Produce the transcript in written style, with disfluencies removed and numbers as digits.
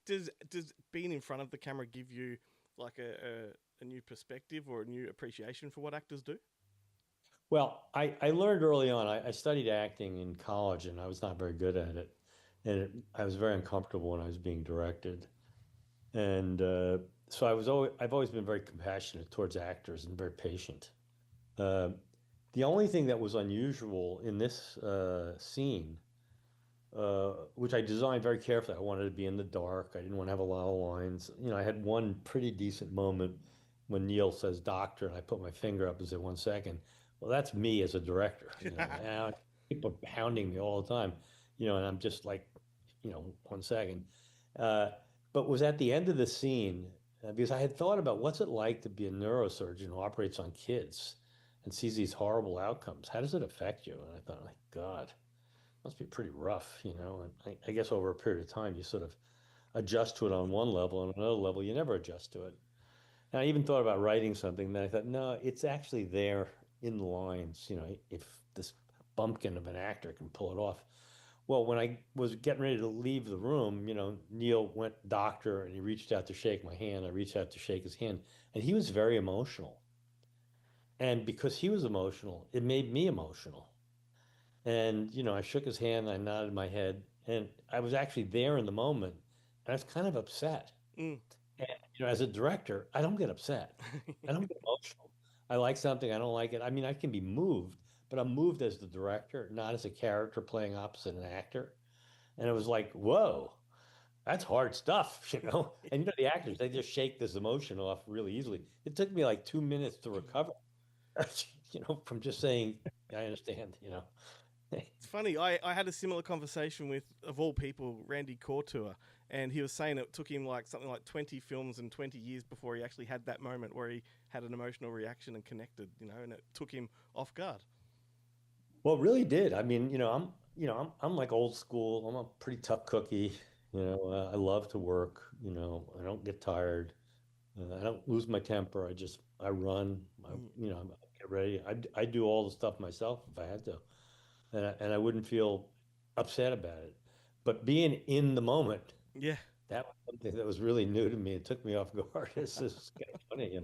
Does being in front of the camera give you like a new perspective or a new appreciation for what actors do? Well, I learned early on. I studied acting in college, and I was not very good at it, and I was very uncomfortable when I was being directed. And so I've always been very compassionate towards actors and very patient. Uh, the only thing that was unusual in this scene, which I designed very carefully, I wanted to be in the dark. I didn't want to have a lot of lines. I had one pretty decent moment when Neil says doctor, and I put my finger up and said 1 second. Well, that's me as a director. And people are hounding me all the time, and I'm just like, 1 second. Uh, but was at the end of the scene because I had thought about what's it like to be a neurosurgeon who operates on kids and sees these horrible outcomes. How does it affect you? And I thought, my God, must be pretty rough. And I guess over a period of time, you sort of adjust to it on one level, and on another level, you never adjust to it. And I even thought about writing something, then I thought, no, it's actually there in the lines, if this bumpkin of an actor can pull it off. Well, when I was getting ready to leave the room, Neil went doctor and he reached out to shake my hand. I reached out to shake his hand, and he was very emotional. And because he was emotional, it made me emotional. And, I shook his hand, I nodded my head, and I was actually there in the moment. And I was kind of upset. Mm. And, as a director, I don't get upset. I don't get emotional. I like something, I don't like it. I mean, I can be moved, but I'm moved as the director, not as a character playing opposite an actor. And it was like, whoa, that's hard stuff. And the actors, they just shake this emotion off really easily. It took me like 2 minutes to recover, from just saying, I understand. It's funny. I had a similar conversation with, of all people, Randy Couture, and he was saying it took him like something like 20 films and 20 years before he actually had that moment where he had an emotional reaction and connected. And it took him off guard. Well, it really did. I mean, I'm like old school. I'm a pretty tough cookie. I love to work. I don't get tired. I don't lose my temper. I run. Mm. I get ready. I do all the stuff myself if I had to, and I wouldn't feel upset about it. But being in the moment, Yeah. that was something that was really new to me. It took me off guard. This is kind of funny.